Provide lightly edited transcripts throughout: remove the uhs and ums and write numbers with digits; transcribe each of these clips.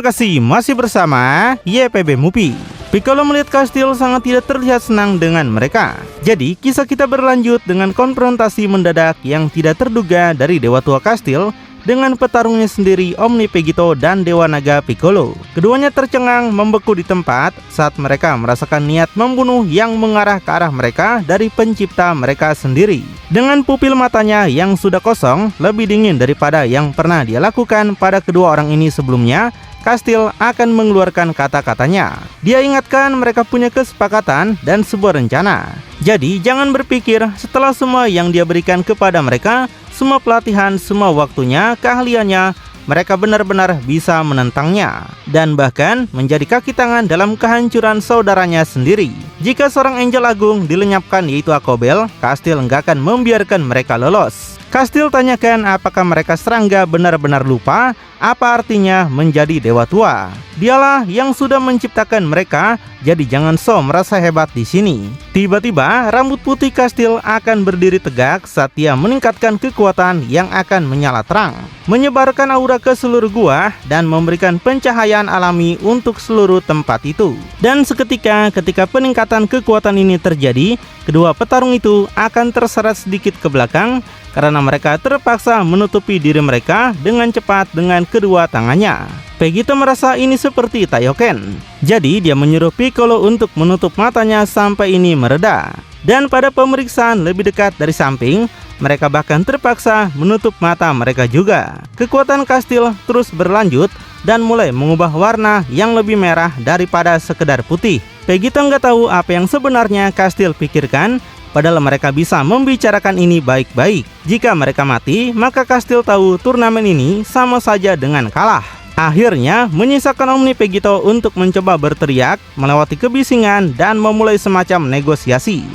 Terima kasih masih bersama YPB Movie. Piccolo melihat Kastil sangat tidak terlihat senang dengan mereka. Jadi kisah kita berlanjut dengan konfrontasi mendadak yang tidak terduga dari Dewa Tua Kastil dengan petarungnya sendiri Omni Pegito dan Dewa Naga Piccolo. Keduanya tercengang membeku di tempat saat mereka merasakan niat membunuh yang mengarah ke arah mereka dari pencipta mereka sendiri. Dengan pupil matanya yang sudah kosong, lebih dingin daripada yang pernah dia lakukan pada kedua orang ini sebelumnya, Kastil akan mengeluarkan kata-katanya. Dia ingatkan mereka punya kesepakatan dan sebuah rencana. Jadi jangan berpikir setelah semua yang dia berikan kepada mereka, semua pelatihan, semua waktunya, keahliannya, mereka benar-benar bisa menentangnya dan bahkan menjadi kaki tangan dalam kehancuran saudaranya sendiri. Jika seorang Angel Agung dilenyapkan yaitu Akobel, Kastil enggak akan membiarkan mereka lolos. Kastil tanyakan apakah mereka serangga benar-benar lupa apa artinya menjadi Dewa Tua. Dialah yang sudah menciptakan mereka, jadi jangan so merasa hebat di sini. Tiba-tiba rambut putih Kastil akan berdiri tegak saat dia meningkatkan kekuatan yang akan menyala terang, menyebarkan aura ke seluruh gua dan memberikan pencahayaan alami untuk seluruh tempat itu. Dan seketika ketika peningkatan kekuatan ini terjadi, kedua petarung itu akan terseret sedikit ke belakang karena mereka terpaksa menutupi diri mereka dengan cepat dengan kedua tangannya. Pegito merasa ini seperti Taioken. Jadi dia menyuruh Piccolo untuk menutup matanya sampai ini mereda. Dan pada pemeriksaan lebih dekat dari samping, mereka bahkan terpaksa menutup mata mereka juga. Kekuatan Kastil terus berlanjut dan mulai mengubah warna yang lebih merah daripada sekedar putih. Pegito nggak tahu apa yang sebenarnya Kastil pikirkan, padahal mereka bisa membicarakan ini baik-baik. Jika mereka mati, maka Kastil tahu turnamen ini sama saja dengan kalah. Akhirnya menyisakan Omni Pegito untuk mencoba berteriak, melewati kebisingan dan memulai semacam negosiasi.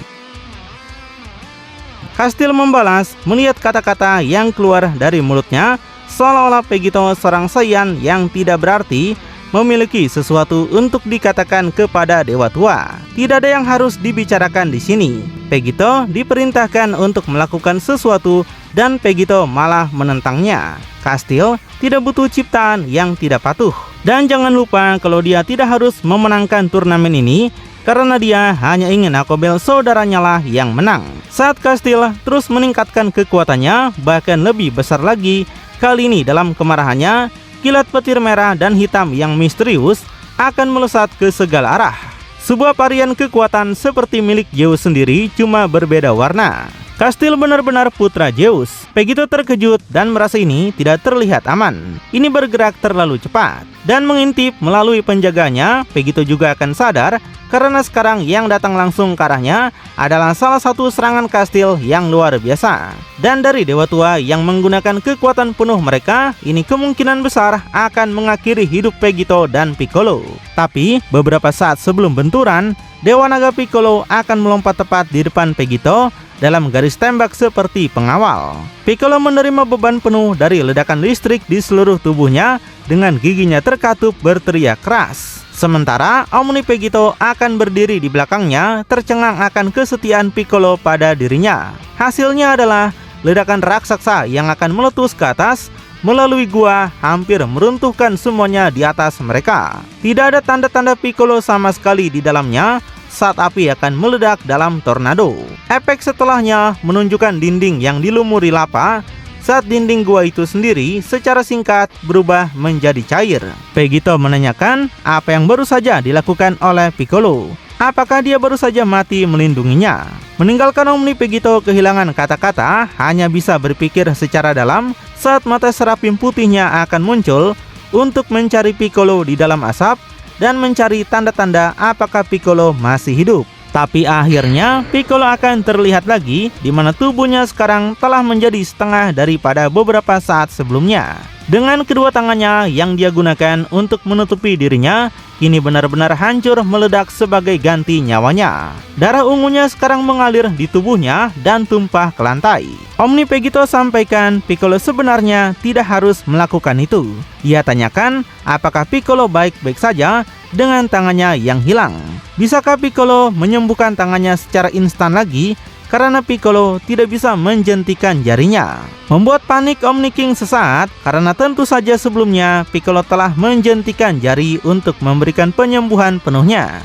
Kastil membalas melihat kata-kata yang keluar dari mulutnya, seolah-olah Pegito seorang Saiyan yang tidak berarti, memiliki sesuatu untuk dikatakan kepada Dewa Tua. Tidak ada yang harus dibicarakan di sini. Pegito diperintahkan untuk melakukan sesuatu dan Pegito malah menentangnya. Kastil tidak butuh ciptaan yang tidak patuh. Dan jangan lupa kalau dia tidak harus memenangkan turnamen ini karena dia hanya ingin Akobel saudaranya lah yang menang. Saat Kastil terus meningkatkan kekuatannya bahkan lebih besar lagi, kali ini dalam kemarahannya, kilat petir merah dan hitam yang misterius akan melesat ke segala arah. Sebuah varian kekuatan seperti milik Zeus sendiri, cuma berbeda warna. Kastil benar-benar putra Zeus. Pegito terkejut dan merasa ini tidak terlihat aman. Ini bergerak terlalu cepat. Dan mengintip melalui penjaganya, Pegito juga akan sadar karena sekarang yang datang langsung ke arahnya adalah salah satu serangan Kastil yang luar biasa. Dan dari Dewa Tua yang menggunakan kekuatan penuh mereka, ini kemungkinan besar akan mengakhiri hidup Pegito dan Piccolo. Tapi beberapa saat sebelum benturan, Dewa Naga Piccolo akan melompat tepat di depan Pegito dalam garis tembak seperti pengawal. Piccolo menerima beban penuh dari ledakan listrik di seluruh tubuhnya dengan giginya terkatup berteriak keras. Sementara Omni Pegito akan berdiri di belakangnya tercengang akan kesetiaan Piccolo pada dirinya. Hasilnya adalah ledakan raksasa yang akan meletus ke atas melalui gua hampir meruntuhkan semuanya di atas mereka. Tidak ada tanda-tanda Piccolo sama sekali di dalamnya saat api akan meledak dalam tornado. Efek setelahnya menunjukkan dinding yang dilumuri lava saat dinding gua itu sendiri secara singkat berubah menjadi cair. Pegito menanyakan apa yang baru saja dilakukan oleh Piccolo. Apakah dia baru saja mati melindunginya? Meninggalkan Omni Pegito kehilangan kata-kata, hanya bisa berpikir secara dalam saat mata serapim putihnya akan muncul untuk mencari Piccolo di dalam asap dan mencari tanda-tanda apakah Piccolo masih hidup. Tapi akhirnya Piccolo akan terlihat lagi di mana tubuhnya sekarang telah menjadi setengah daripada beberapa saat sebelumnya. Dengan kedua tangannya yang dia gunakan untuk menutupi dirinya, kini benar-benar hancur meledak sebagai ganti nyawanya. Darah ungunya sekarang mengalir di tubuhnya dan tumpah ke lantai. Omni Pegito sampaikan Piccolo sebenarnya tidak harus melakukan itu. Dia tanyakan apakah Piccolo baik-baik saja dengan tangannya yang hilang. Bisakah Piccolo menyembuhkan tangannya secara instan lagi karena Piccolo tidak bisa menjentikan jarinya. Membuat panik Omni King sesaat karena tentu saja sebelumnya Piccolo telah menjentikan jari untuk memberikan penyembuhan penuhnya.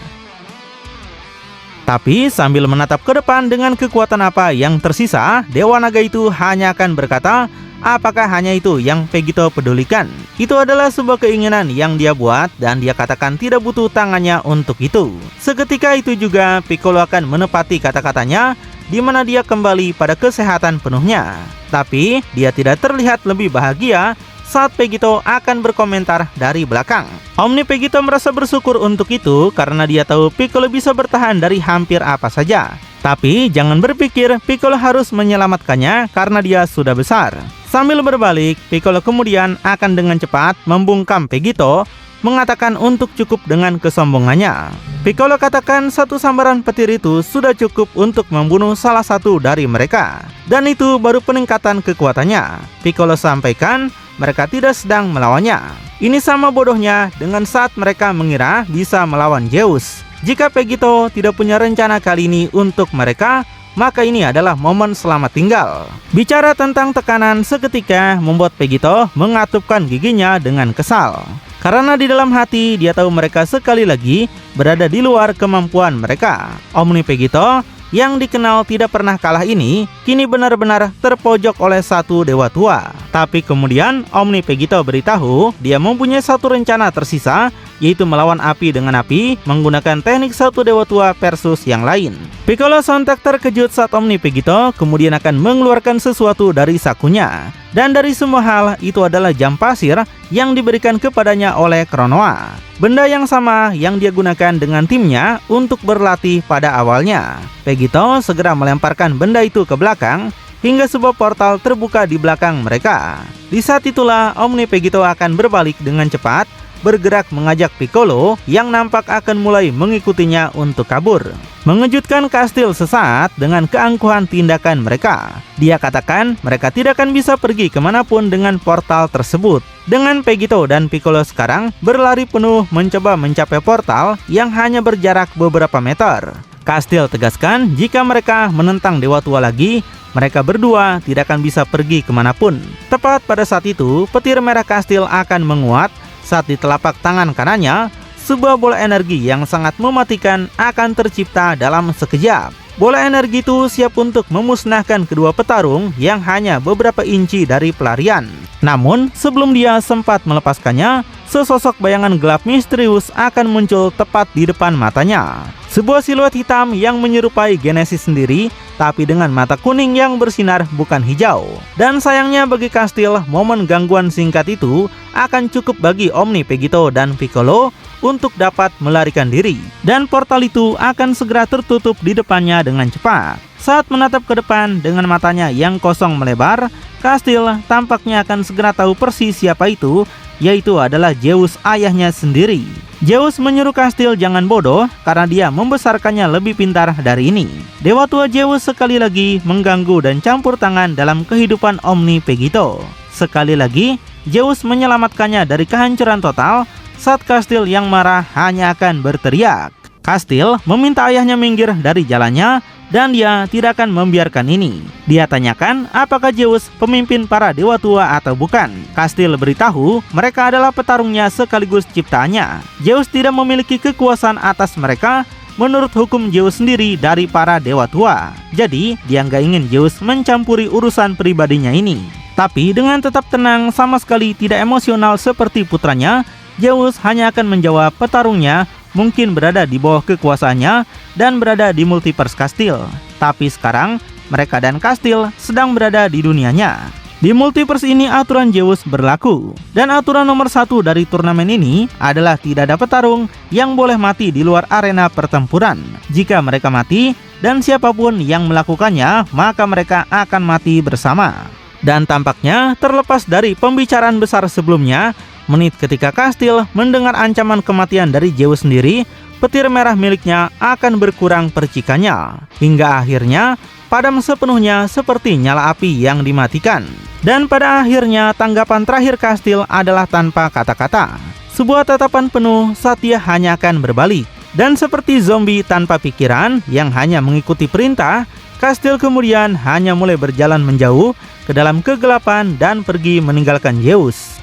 Tapi sambil menatap ke depan dengan kekuatan apa yang tersisa, Dewa Naga itu hanya akan berkata, apakah hanya itu yang Vegito pedulikan? Itu adalah sebuah keinginan yang dia buat dan dia katakan tidak butuh tangannya untuk itu. Seketika itu juga Piccolo akan menepati kata-katanya, di mana dia kembali pada kesehatan penuhnya. Tapi dia tidak terlihat lebih bahagia saat Vegito akan berkomentar dari belakang. Omni Vegito merasa bersyukur untuk itu karena dia tahu Piccolo bisa bertahan dari hampir apa saja. Tapi jangan berpikir Piccolo harus menyelamatkannya karena dia sudah besar. Sambil berbalik, Piccolo kemudian akan dengan cepat membungkam Vegito, mengatakan untuk cukup dengan kesombongannya. Piccolo katakan satu sambaran petir itu sudah cukup untuk membunuh salah satu dari mereka. Dan itu baru peningkatan kekuatannya. Piccolo sampaikan mereka tidak sedang melawannya. Ini sama bodohnya dengan saat mereka mengira bisa melawan Zeus. Jika Vegito tidak punya rencana kali ini untuk mereka, maka ini adalah momen selamat tinggal. Bicara tentang tekanan seketika membuat Vegito mengatupkan giginya dengan kesal. Karena di dalam hati dia tahu mereka sekali lagi berada di luar kemampuan mereka. Omni Vegito yang dikenal tidak pernah kalah ini kini benar-benar terpojok oleh satu dewa tua. Tapi kemudian Omni Vegito beritahu dia mempunyai satu rencana tersisa, yaitu melawan api dengan api menggunakan teknik satu dewa tua versus yang lain. Piccolo sontak terkejut saat Omni Vegito kemudian akan mengeluarkan sesuatu dari sakunya. Dan dari semua hal itu adalah jam pasir yang diberikan kepadanya oleh Kronoa. Benda yang sama yang dia gunakan dengan timnya untuk berlatih pada awalnya. Vegito segera melemparkan benda itu ke belakang hingga sebuah portal terbuka di belakang mereka. Di saat itulah Omni Vegito akan berbalik dengan cepat, bergerak mengajak Piccolo yang nampak akan mulai mengikutinya untuk kabur. Mengejutkan Kastil sesaat dengan keangkuhan tindakan mereka. Dia katakan mereka tidak akan bisa pergi kemanapun dengan portal tersebut. Dengan Vegito dan Piccolo sekarang berlari penuh mencoba mencapai portal yang hanya berjarak beberapa meter. Kastil tegaskan jika mereka menentang Dewa Tua lagi, mereka berdua tidak akan bisa pergi kemanapun. Tepat pada saat itu, petir merah Kastil akan menguat saat di telapak tangan kanannya, sebuah bola energi yang sangat mematikan akan tercipta dalam sekejap. Bola energi itu siap untuk memusnahkan kedua petarung yang hanya beberapa inci dari pelarian. Namun, sebelum dia sempat melepaskannya, sesosok bayangan gelap misterius akan muncul tepat di depan matanya. Sebuah siluet hitam yang menyerupai Genesis sendiri, tapi dengan mata kuning yang bersinar bukan hijau. Dan sayangnya bagi Kastil, momen gangguan singkat itu akan cukup bagi Omni Vegito dan Piccolo untuk dapat melarikan diri. Dan portal itu akan segera tertutup di depannya dengan cepat. Saat menatap ke depan dengan matanya yang kosong melebar, Kastil tampaknya akan segera tahu persis siapa itu, yaitu adalah Zeus ayahnya sendiri. Zeus menyuruh Kastil jangan bodoh karena dia membesarkannya lebih pintar dari ini. Dewa tua Zeus sekali lagi mengganggu dan campur tangan dalam kehidupan Omni Vegito. Sekali lagi, Zeus menyelamatkannya dari kehancuran total saat Kastil yang marah hanya akan berteriak. Kastil meminta ayahnya minggir dari jalannya dan dia tidak akan membiarkan ini. Dia tanyakan apakah Zeus pemimpin para dewa tua atau bukan. Kastil beritahu mereka adalah petarungnya sekaligus ciptaannya. Zeus tidak memiliki kekuasaan atas mereka menurut hukum Zeus sendiri dari para dewa tua. Jadi dia nggak ingin Zeus mencampuri urusan pribadinya ini. Tapi dengan tetap tenang sama sekali tidak emosional seperti putranya, Zeus hanya akan menjawab petarungnya mungkin berada di bawah kekuasaannya dan berada di multiverse Kastil. Tapi sekarang mereka dan Kastil sedang berada di dunianya. Di multiverse ini aturan Zeus berlaku. Dan aturan nomor 1 dari turnamen ini adalah tidak ada petarung yang boleh mati di luar arena pertempuran. Jika mereka mati dan siapapun yang melakukannya, maka mereka akan mati bersama. Dan tampaknya terlepas dari pembicaraan besar sebelumnya, menit ketika Kastil mendengar ancaman kematian dari Zeus sendiri, petir merah miliknya akan berkurang percikannya. Hingga akhirnya padam sepenuhnya seperti nyala api yang dimatikan. Dan pada akhirnya tanggapan terakhir Kastil adalah tanpa kata-kata. Sebuah tatapan penuh saat dia hanya akan berbalik. Dan seperti zombie tanpa pikiran yang hanya mengikuti perintah, Kastil kemudian hanya mulai berjalan menjauh ke dalam kegelapan dan pergi meninggalkan Zeus.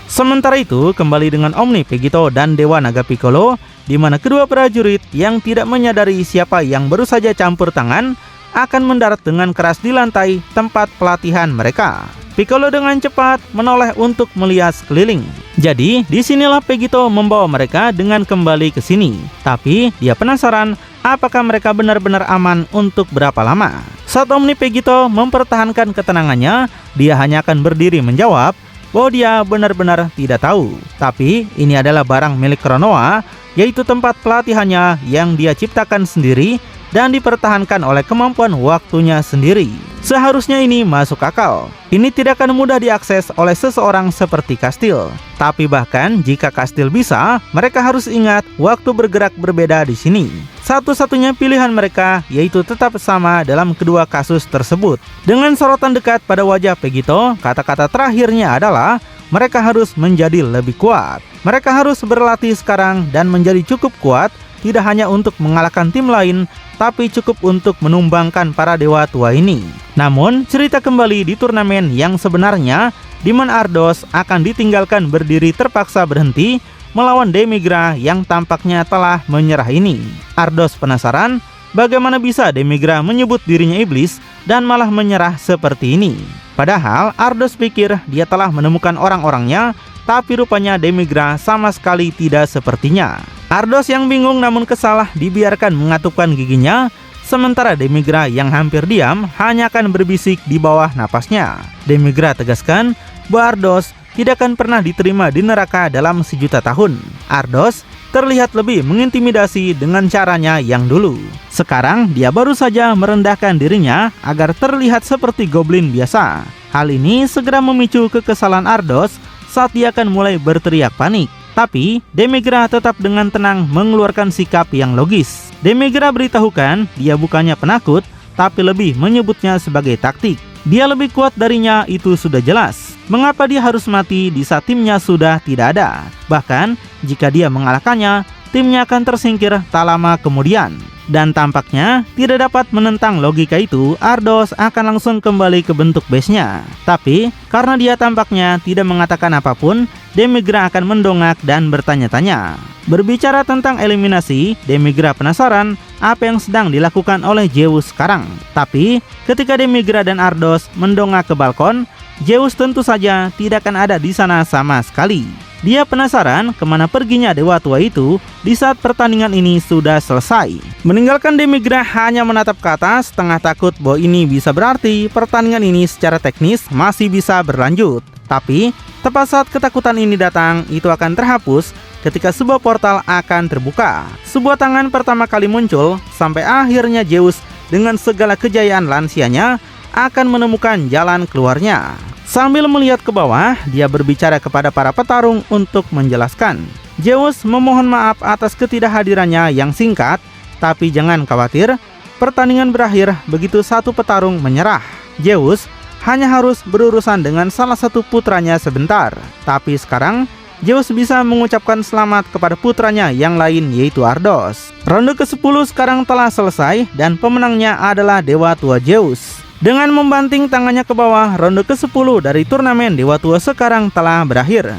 Sementara itu, kembali dengan Omni Vegito dan Dewa Naga Piccolo, di mana kedua prajurit yang tidak menyadari siapa yang baru saja campur tangan akan mendarat dengan keras di lantai tempat pelatihan mereka. Piccolo dengan cepat menoleh untuk melihat sekeliling. Jadi, disinilah Vegito membawa mereka dengan kembali ke sini. Tapi, dia penasaran apakah mereka benar-benar aman untuk berapa lama. Saat Omni Vegito mempertahankan ketenangannya, dia hanya akan berdiri menjawab bahwa dia benar-benar tidak tahu. Tapi ini adalah barang milik Kronoa, yaitu tempat pelatihannya yang dia ciptakan sendiri dan dipertahankan oleh kemampuan waktunya sendiri. Seharusnya ini masuk akal. Ini tidak akan mudah diakses oleh seseorang seperti Kastil. Tapi bahkan jika Kastil bisa, mereka harus ingat waktu bergerak berbeda di sini. Satu-satunya pilihan mereka yaitu tetap sama dalam kedua kasus tersebut. Dengan sorotan dekat pada wajah Vegito, kata-kata terakhirnya adalah mereka harus menjadi lebih kuat. Mereka harus berlatih sekarang dan menjadi cukup kuat, tidak hanya untuk mengalahkan tim lain, tapi cukup untuk menumbangkan para dewa tua ini. Namun, cerita kembali di turnamen yang sebenarnya, di mana Ardos akan ditinggalkan berdiri terpaksa berhenti melawan Demigra yang tampaknya telah menyerah ini. Ardos penasaran bagaimana bisa Demigra menyebut dirinya iblis dan malah menyerah seperti ini. Padahal Ardos pikir dia telah menemukan orang-orangnya, tapi rupanya Demigra sama sekali tidak sepertinya. Ardos yang bingung namun kesal dibiarkan mengatupkan giginya, sementara Demigra yang hampir diam hanya akan berbisik di bawah napasnya. Demigra tegaskan bahwa Ardos tidak akan pernah diterima di neraka dalam 1.000.000 tahun. Ardos terlihat lebih mengintimidasi dengan caranya yang dulu. Sekarang dia baru saja merendahkan dirinya agar terlihat seperti goblin biasa. Hal ini segera memicu kekesalan Ardos saat dia akan mulai berteriak panik. Tapi Demigra tetap dengan tenang mengeluarkan sikap yang logis. Demigra beritahukan dia bukannya penakut, tapi lebih menyebutnya sebagai taktik. Dia lebih kuat darinya itu sudah jelas. Mengapa dia harus mati di saat timnya sudah tidak ada? Bahkan jika dia mengalahkannya, timnya akan tersingkir tak lama kemudian. Dan tampaknya tidak dapat menentang logika itu, Ardos akan langsung kembali ke bentuk base-nya. Tapi karena dia tampaknya tidak mengatakan apapun, Demigra akan mendongak dan bertanya-tanya. Berbicara tentang eliminasi, Demigra penasaran apa yang sedang dilakukan oleh Zeus sekarang. Tapi ketika Demigra dan Ardos mendongak ke balkon, Zeus tentu saja tidak akan ada di sana sama sekali. Dia penasaran kemana perginya dewa tua itu di saat pertandingan ini sudah selesai. Meninggalkan Demigra hanya menatap ke atas, setengah takut bahwa ini bisa berarti pertandingan ini secara teknis masih bisa berlanjut. Tapi tepat saat ketakutan ini datang, itu akan terhapus ketika sebuah portal akan terbuka. Sebuah tangan pertama kali muncul, sampai akhirnya Zeus dengan segala kejayaan lansianya akan menemukan jalan keluarnya. Sambil melihat ke bawah, dia berbicara kepada para petarung untuk menjelaskan. Zeus memohon maaf atas ketidakhadirannya yang singkat, tapi jangan khawatir, pertandingan berakhir begitu satu petarung menyerah. Zeus hanya harus berurusan dengan salah satu putranya sebentar, tapi sekarang Zeus bisa mengucapkan selamat kepada putranya yang lain, yaitu Ardos. Ronde ke-10 sekarang telah selesai dan pemenangnya adalah Dewa Tua Zeus. Dengan membanting tangannya ke bawah, ronde ke-10 dari turnamen Dewa Tua sekarang telah berakhir.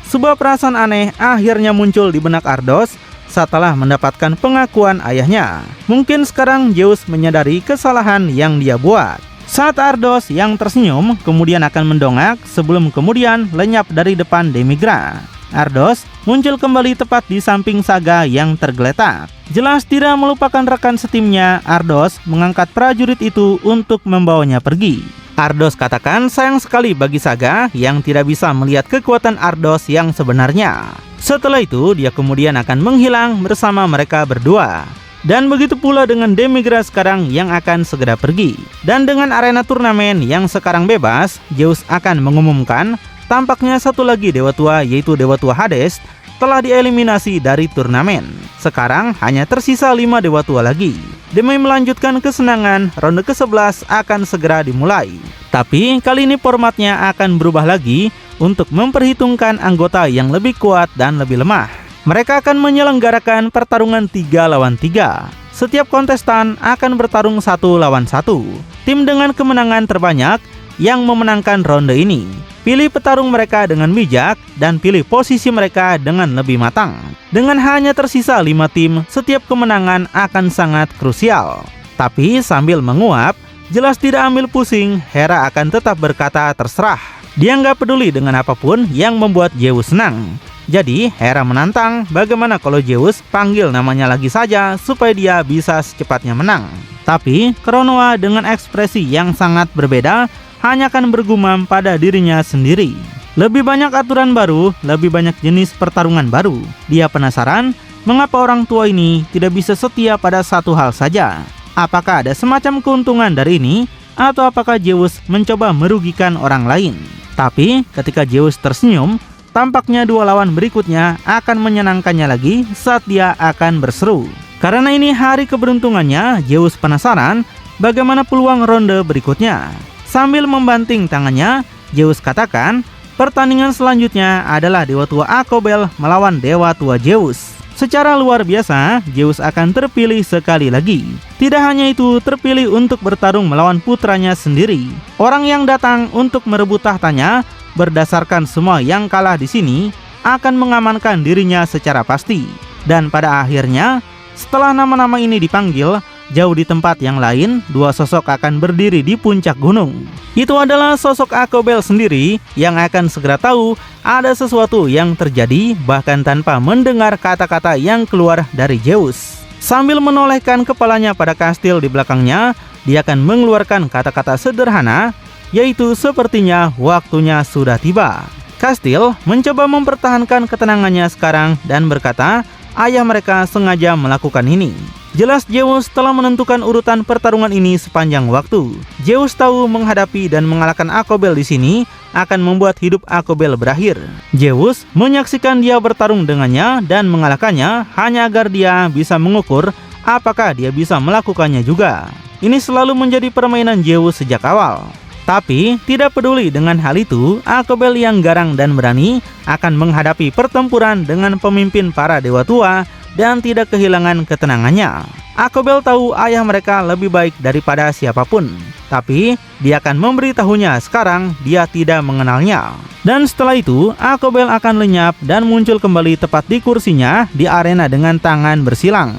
Sebuah perasaan aneh akhirnya muncul di benak Ardos setelah mendapatkan pengakuan ayahnya. Mungkin sekarang Zeus menyadari kesalahan yang dia buat. Saat Ardos yang tersenyum kemudian akan mendongak sebelum kemudian lenyap dari depan Demigra. Ardos muncul kembali tepat di samping Saga yang tergeletak. Jelas tidak melupakan rekan setimnya, Ardos mengangkat prajurit itu untuk membawanya pergi. Ardos katakan sayang sekali bagi Saga yang tidak bisa melihat kekuatan Ardos yang sebenarnya. Setelah itu dia kemudian akan menghilang bersama mereka berdua. Dan begitu pula dengan Demigra sekarang yang akan segera pergi. Dan dengan arena turnamen yang sekarang bebas, Zeus akan mengumumkan tampaknya satu lagi dewa tua, yaitu Dewa Tua Hades, telah dieliminasi dari turnamen. Sekarang hanya tersisa 5 dewa tua lagi. Demi melanjutkan kesenangan, ronde ke-11 akan segera dimulai. Tapi kali ini formatnya akan berubah lagi untuk memperhitungkan anggota yang lebih kuat dan lebih lemah. Mereka akan menyelenggarakan pertarungan 3 lawan 3. Setiap kontestan akan bertarung 1 lawan 1. Tim dengan kemenangan terbanyak yang memenangkan ronde ini. Pilih petarung mereka dengan bijak dan pilih posisi mereka dengan lebih matang. Dengan hanya tersisa 5 tim, setiap kemenangan akan sangat krusial. Tapi sambil menguap, jelas tidak ambil pusing, Hera akan tetap berkata terserah. Dia nggak peduli dengan apapun yang membuat Zeus senang. Jadi Hera menantang, bagaimana kalau Zeus panggil namanya lagi saja supaya dia bisa secepatnya menang. Tapi Kronoa dengan ekspresi yang sangat berbeda hanya akan bergumam pada dirinya sendiri. Lebih banyak aturan baru, lebih banyak jenis pertarungan baru. Dia penasaran mengapa orang tua ini tidak bisa setia pada satu hal saja. Apakah ada semacam keuntungan dari ini, atau apakah Zeus mencoba merugikan orang lain? Tapi ketika Zeus tersenyum, tampaknya 2 lawan berikutnya akan menyenangkannya lagi saat dia akan berseru. Karena ini hari keberuntungannya, Zeus penasaran bagaimana peluang ronde berikutnya. Sambil membanting tangannya, Zeus katakan, pertandingan selanjutnya adalah Dewa Tua Akobel melawan Dewa Tua Zeus. Secara luar biasa, Zeus akan terpilih sekali lagi. Tidak hanya itu, terpilih untuk bertarung melawan putranya sendiri. Orang yang datang untuk merebut tahtanya berdasarkan semua yang kalah di sini akan mengamankan dirinya secara pasti. Dan pada akhirnya, setelah nama-nama ini dipanggil, jauh di tempat yang lain, 2 sosok akan berdiri di puncak gunung. Itu adalah sosok Akobel sendiri yang akan segera tahu ada sesuatu yang terjadi bahkan tanpa mendengar kata-kata yang keluar dari Zeus. Sambil menolehkan kepalanya pada kastil di belakangnya, dia akan mengeluarkan kata-kata sederhana, yaitu sepertinya waktunya sudah tiba. Kastil mencoba mempertahankan ketenangannya sekarang dan berkata, ayah mereka sengaja melakukan ini. Jelas Zeus telah menentukan urutan pertarungan ini sepanjang waktu. Zeus tahu menghadapi dan mengalahkan Akobel di sini akan membuat hidup Akobel berakhir. Zeus menyaksikan dia bertarung dengannya dan mengalahkannya hanya agar dia bisa mengukur apakah dia bisa melakukannya juga. Ini selalu menjadi permainan Zeus sejak awal. Tapi tidak peduli dengan hal itu, Akobel yang garang dan berani akan menghadapi pertempuran dengan pemimpin para dewa tua dan tidak kehilangan ketenangannya. Akobel tahu ayah mereka lebih baik daripada siapapun, tapi dia akan memberitahunya sekarang dia tidak mengenalnya. Dan setelah itu, Akobel akan lenyap dan muncul kembali tepat di kursinya di arena dengan tangan bersilang.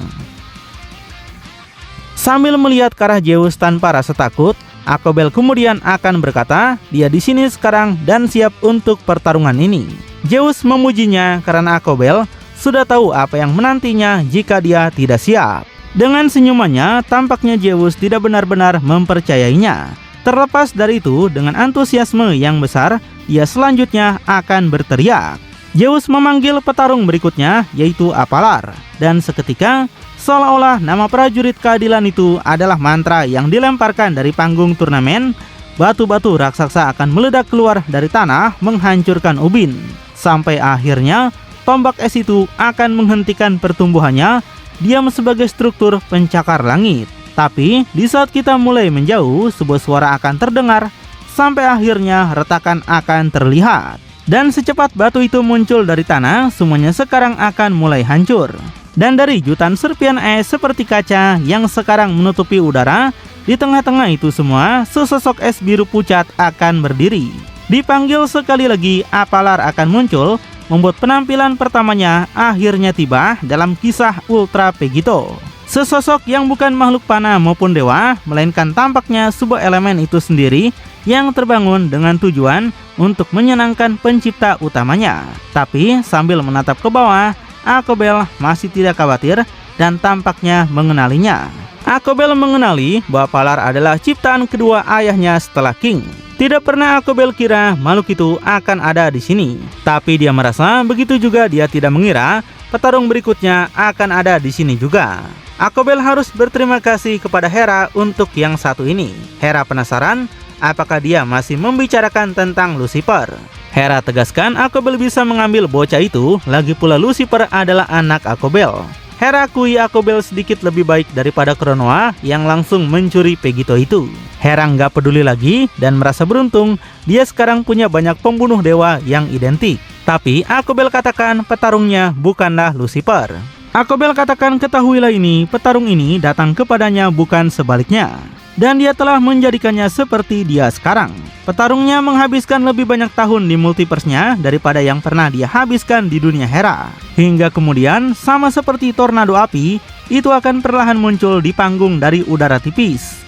Sambil melihat ke arah Zeus tanpa rasa takut, Akobel kemudian akan berkata, dia di sini sekarang dan siap untuk pertarungan ini. Zeus memujinya karena Akobel sudah tahu apa yang menantinya jika dia tidak siap. Dengan senyumannya, tampaknya Zeus tidak benar-benar mempercayainya. Terlepas dari itu, dengan antusiasme yang besar, ia selanjutnya akan berteriak. Zeus memanggil petarung berikutnya, yaitu Apalar. Dan seketika, seolah-olah nama prajurit keadilan itu adalah mantra yang dilemparkan dari panggung turnamen. Batu-batu raksasa akan meledak keluar dari tanah menghancurkan ubin. Sampai akhirnya tombak es itu akan menghentikan pertumbuhannya, diam sebagai struktur pencakar langit. Tapi di saat kita mulai menjauh, sebuah suara akan terdengar, sampai akhirnya retakan akan terlihat. Dan secepat batu itu muncul dari tanah, semuanya sekarang akan mulai hancur. Dan dari jutaan serpian es seperti kaca yang sekarang menutupi udara, di tengah-tengah itu semua, sesosok es biru pucat akan berdiri. Dipanggil sekali lagi, Apalar akan muncul, membuat penampilan pertamanya akhirnya tiba dalam kisah Ultra Pegito. Sesosok yang bukan makhluk panah maupun dewa, melainkan tampaknya sebuah elemen itu sendiri yang terbangun dengan tujuan untuk menyenangkan pencipta utamanya. Tapi sambil menatap ke bawah, Akobel masih tidak khawatir dan tampaknya mengenalinya. Akobel mengenali bahwa Apalar adalah ciptaan kedua ayahnya setelah King. Tidak pernah Akobel kira makhluk itu akan ada di sini. Tapi dia merasa begitu juga dia tidak mengira petarung berikutnya akan ada di sini juga. Akobel harus berterima kasih kepada Hera untuk yang satu ini. Hera penasaran apakah dia masih membicarakan tentang Lucifer. Hera tegaskan Akobel bisa mengambil bocah itu, lagi pula Lucifer adalah anak Akobel. Hera akui Akobel sedikit lebih baik daripada Kronoa yang langsung mencuri Pegito itu. Hera nggak peduli lagi dan merasa beruntung dia sekarang punya banyak pembunuh dewa yang identik. Tapi Akobel katakan petarungnya bukanlah Lucifer. Akobel katakan ketahuilah ini, petarung ini datang kepadanya bukan sebaliknya. Dan dia telah menjadikannya seperti dia sekarang. Petarungnya menghabiskan lebih banyak tahun di multiverse-nya daripada yang pernah dia habiskan di dunia Hera. Hingga kemudian sama seperti tornado api, itu akan perlahan muncul di panggung dari udara tipis.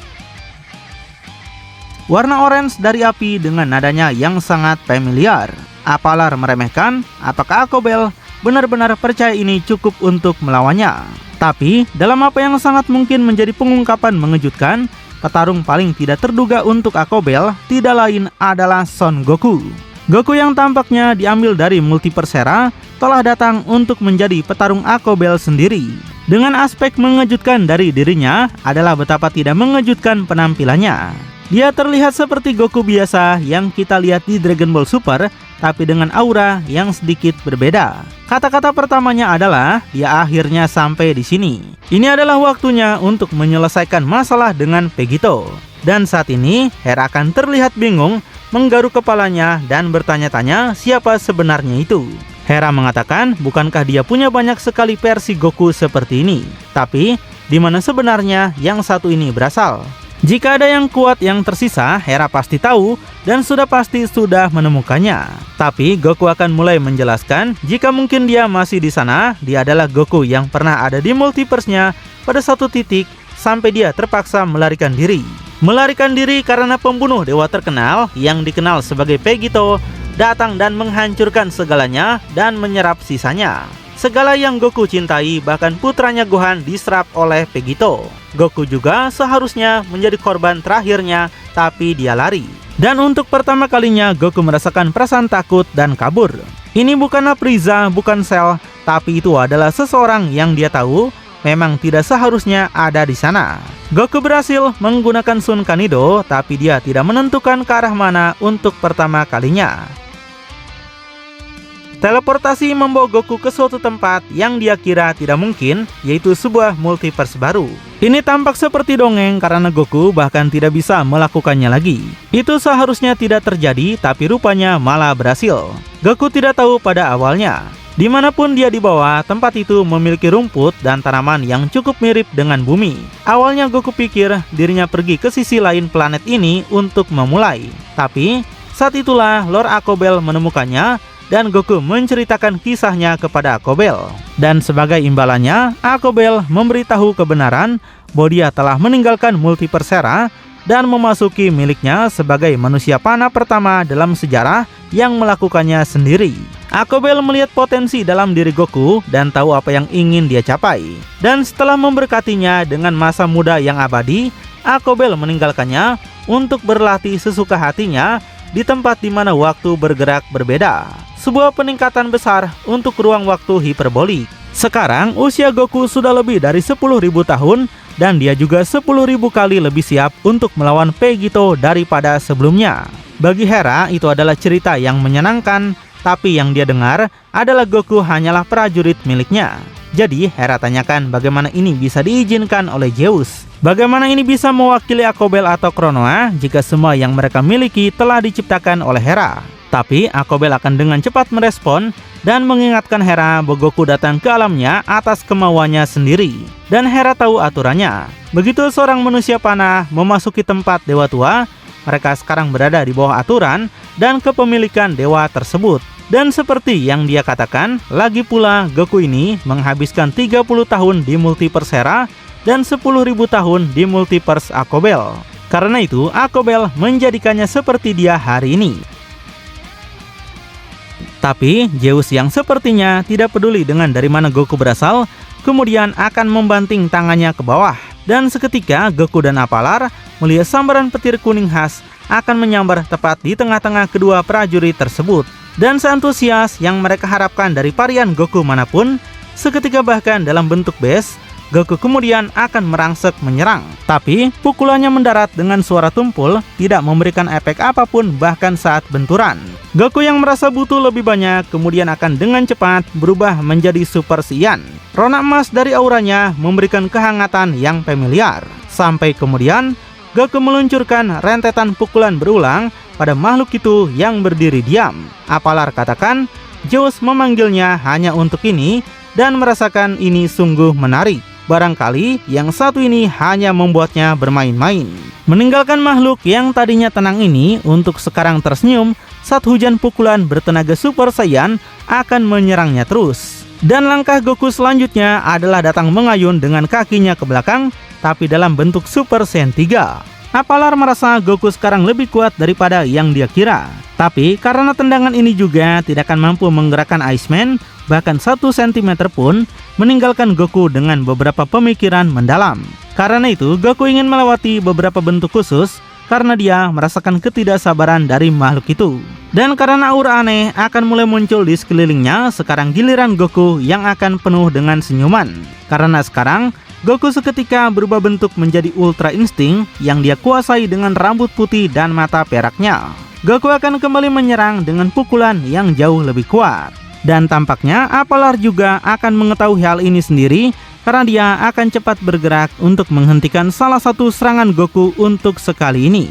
Warna orange dari api dengan nadanya yang sangat familiar. Apalar meremehkan, apakah Akobel benar-benar percaya ini cukup untuk melawannya? Tapi dalam apa yang sangat mungkin menjadi pengungkapan mengejutkan, petarung paling tidak terduga untuk Akobel tidak lain adalah Son Goku. Goku yang tampaknya diambil dari multiverse Hera telah datang untuk menjadi petarung Akobel sendiri. Dengan aspek mengejutkan dari dirinya adalah betapa tidak mengejutkan penampilannya. Dia terlihat seperti Goku biasa yang kita lihat di Dragon Ball Super, tapi dengan aura yang sedikit berbeda. Kata-kata pertamanya adalah dia akhirnya sampai di sini. Ini adalah waktunya untuk menyelesaikan masalah dengan Vegito. Dan saat ini Hera akan terlihat bingung, menggaruk kepalanya dan bertanya-tanya siapa sebenarnya itu. Hera mengatakan bukankah dia punya banyak sekali versi Goku seperti ini, tapi di mana sebenarnya yang satu ini berasal? Jika ada yang kuat yang tersisa, Hera pasti tahu dan sudah pasti sudah menemukannya. Tapi Goku akan mulai menjelaskan jika mungkin dia masih di sana, dia adalah Goku yang pernah ada di multiverse-nya pada satu titik sampai dia terpaksa melarikan diri. Melarikan diri karena pembunuh dewa terkenal yang dikenal sebagai Vegito datang dan menghancurkan segalanya dan menyerap sisanya. Segala yang Goku cintai, bahkan putranya Gohan diserap oleh Vegito. Goku juga seharusnya menjadi korban terakhirnya, tapi dia lari. Dan untuk pertama kalinya Goku merasakan perasaan takut dan kabur. Ini bukanlah Frieza, bukan Cell, tapi itu adalah seseorang yang dia tahu memang tidak seharusnya ada di sana. Goku berhasil menggunakan Sun Kanido, tapi dia tidak menentukan ke arah mana untuk pertama kalinya. Teleportasi membawa Goku ke suatu tempat yang dia kira tidak mungkin, yaitu sebuah multiverse baru. Ini tampak seperti dongeng karena Goku bahkan tidak bisa melakukannya lagi. Itu seharusnya tidak terjadi, tapi rupanya malah berhasil. Goku tidak tahu pada awalnya. Dimanapun dia dibawa, tempat itu memiliki rumput dan tanaman yang cukup mirip dengan bumi. Awalnya Goku pikir dirinya pergi ke sisi lain planet ini untuk memulai. Tapi saat itulah Lord Akobel menemukannya dan Goku menceritakan kisahnya kepada Akobel. Dan sebagai imbalannya, Akobel memberitahu kebenaran bahwa dia telah meninggalkan multiverse Hera dan memasuki miliknya sebagai manusia panah pertama dalam sejarah yang melakukannya sendiri. Akobel melihat potensi dalam diri Goku dan tahu apa yang ingin dia capai. Dan setelah memberkatinya dengan masa muda yang abadi, Akobel meninggalkannya untuk berlatih sesuka hatinya di tempat di mana waktu bergerak berbeda. Sebuah peningkatan besar untuk ruang waktu hiperbolik. Sekarang usia Goku sudah lebih dari 10.000 tahun dan dia juga 10.000 kali lebih siap untuk melawan Vegito daripada sebelumnya. Bagi Hera itu adalah cerita yang menyenangkan, tapi yang dia dengar adalah Goku hanyalah prajurit miliknya. Jadi Hera tanyakan bagaimana ini bisa diizinkan oleh Zeus. Bagaimana ini bisa mewakili Akobel atau Kronoa jika semua yang mereka miliki telah diciptakan oleh Hera. Tapi Akobel akan dengan cepat merespon dan mengingatkan Hera bahwa Goku datang ke alamnya atas kemauannya sendiri. Dan Hera tahu aturannya. Begitu seorang manusia panah memasuki tempat dewa tua, mereka sekarang berada di bawah aturan dan kepemilikan dewa tersebut. Dan seperti yang dia katakan, lagi pula Goku ini menghabiskan 30 tahun di multiverse Hera dan 10.000 tahun di multiverse Akobel. Karena itu, Akobel menjadikannya seperti dia hari ini. Tapi Zeus yang sepertinya tidak peduli dengan dari mana Goku berasal, kemudian akan membanting tangannya ke bawah. Dan seketika Goku dan Apalar melihat sambaran petir kuning khas akan menyambar tepat di tengah-tengah kedua prajurit tersebut. Dan seantusias yang mereka harapkan dari varian Goku manapun, seketika bahkan dalam bentuk base, Goku kemudian akan merangsek menyerang. Tapi pukulannya mendarat dengan suara tumpul, tidak memberikan efek apapun bahkan saat benturan. Goku yang merasa butuh lebih banyak kemudian akan dengan cepat berubah menjadi Super Saiyan. Rona emas dari auranya memberikan kehangatan yang familiar. Sampai kemudian Goku meluncurkan rentetan pukulan berulang pada makhluk itu yang berdiri diam. Apalar katakan, Zeus memanggilnya hanya untuk ini dan merasakan ini sungguh menarik. Barangkali yang satu ini hanya membuatnya bermain-main. Meninggalkan makhluk yang tadinya tenang ini untuk sekarang tersenyum saat hujan pukulan bertenaga Super Saiyan akan menyerangnya terus. Dan langkah Goku selanjutnya adalah datang mengayun dengan kakinya ke belakang, tapi dalam bentuk Super Saiyan 3. Apalar merasa Goku sekarang lebih kuat daripada yang dia kira. Tapi karena tendangan ini juga tidak akan mampu menggerakkan Iceman, bahkan 1 cm pun, meninggalkan Goku dengan beberapa pemikiran mendalam. Karena itu, Goku ingin melewati beberapa bentuk khusus karena dia merasakan ketidaksabaran dari makhluk itu. Dan karena aura aneh akan mulai muncul di sekelilingnya, sekarang giliran Goku yang akan penuh dengan senyuman. Karena sekarang, Goku seketika berubah bentuk menjadi Ultra Instinct yang dia kuasai dengan rambut putih dan mata peraknya. Goku akan kembali menyerang dengan pukulan yang jauh lebih kuat. Dan tampaknya Apalar juga akan mengetahui hal ini sendiri karena dia akan cepat bergerak untuk menghentikan salah satu serangan Goku untuk sekali ini.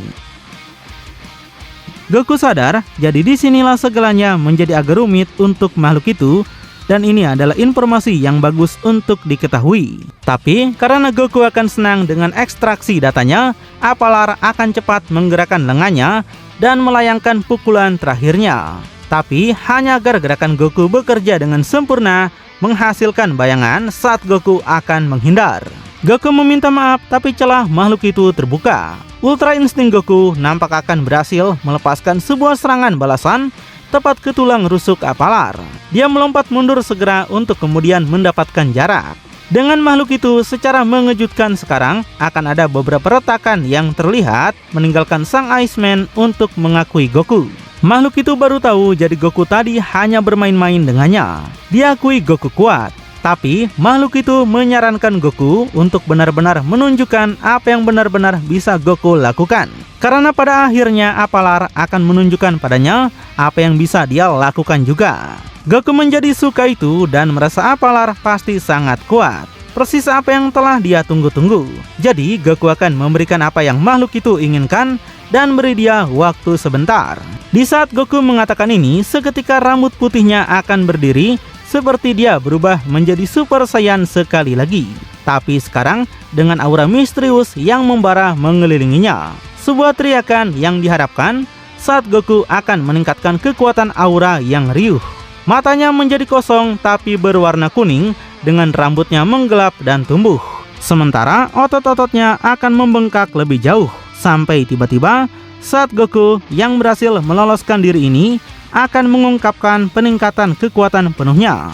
Goku sadar, jadi disinilah segalanya menjadi agak rumit untuk makhluk itu, dan ini adalah informasi yang bagus untuk diketahui. Tapi karena Goku akan senang dengan ekstraksi datanya, Apalar akan cepat menggerakkan lengannya dan melayangkan pukulan terakhirnya. Tapi hanya agar gerakan Goku bekerja dengan sempurna, menghasilkan bayangan saat Goku akan menghindar. Goku meminta maaf, tapi celah makhluk itu terbuka. Ultra Instinct Goku nampak akan berhasil melepaskan sebuah serangan balasan tepat ke tulang rusuk Apalar. Dia melompat mundur segera untuk kemudian mendapatkan jarak. Dengan makhluk itu secara mengejutkan sekarang akan ada beberapa retakan yang terlihat meninggalkan sang Iceman untuk mengakui Goku. Makhluk itu baru tahu jadi Goku tadi hanya bermain-main dengannya. Dia akui Goku kuat, tapi makhluk itu menyarankan Goku untuk benar-benar menunjukkan apa yang benar-benar bisa Goku lakukan. Karena pada akhirnya Apalar akan menunjukkan padanya apa yang bisa dia lakukan juga. Goku menjadi suka itu dan merasa Apalar pasti sangat kuat. Persis apa yang telah dia tunggu-tunggu. Jadi Goku akan memberikan apa yang makhluk itu inginkan dan beri dia waktu sebentar. Di saat Goku mengatakan ini, seketika rambut putihnya akan berdiri seperti dia berubah menjadi Super Saiyan sekali lagi. Tapi sekarang dengan aura misterius yang membara mengelilinginya. Sebuah teriakan yang diharapkan saat Goku akan meningkatkan kekuatan aura yang riuh. Matanya menjadi kosong tapi berwarna kuning dengan rambutnya menggelap dan tumbuh. Sementara otot-ototnya akan membengkak lebih jauh. Sampai tiba-tiba saat Goku yang berhasil meloloskan diri ini akan mengungkapkan peningkatan kekuatan penuhnya.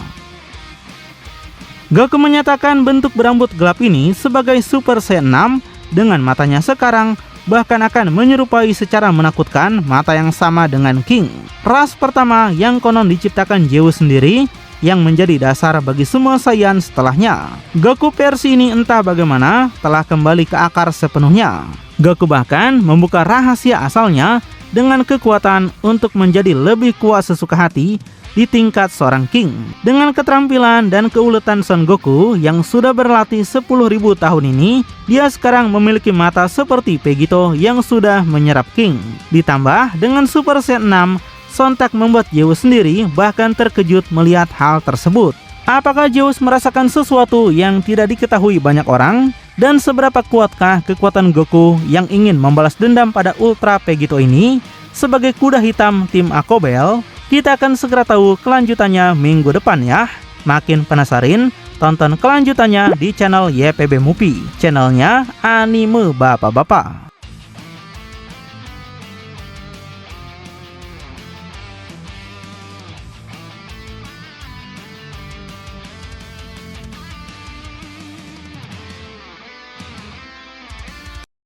Goku menyatakan bentuk berambut gelap ini sebagai Super Saiyan 6 dengan matanya sekarang bahkan akan menyerupai secara menakutkan mata yang sama dengan King. Ras pertama yang konon diciptakan Zeus sendiri yang menjadi dasar bagi semua Saiyan setelahnya. Goku versi ini entah bagaimana telah kembali ke akar sepenuhnya. Goku bahkan membuka rahasia asalnya dengan kekuatan untuk menjadi lebih kuat sesuka hati di tingkat seorang King. Dengan keterampilan dan keuletan Son Goku yang sudah berlatih 10.000 tahun ini, dia sekarang memiliki mata seperti Vegito yang sudah menyerap King. Ditambah dengan Super Saiyan 6, sontak membuat Zeus sendiri bahkan terkejut melihat hal tersebut. Apakah Zeus merasakan sesuatu yang tidak diketahui banyak orang? Dan seberapa kuatkah kekuatan Goku yang ingin membalas dendam pada Ultra Vegito ini sebagai kuda hitam tim Akobel? Kita akan segera tahu kelanjutannya minggu depan ya. Makin penasaran? Tonton kelanjutannya di channel YPB Movie, channelnya anime bapak-bapak.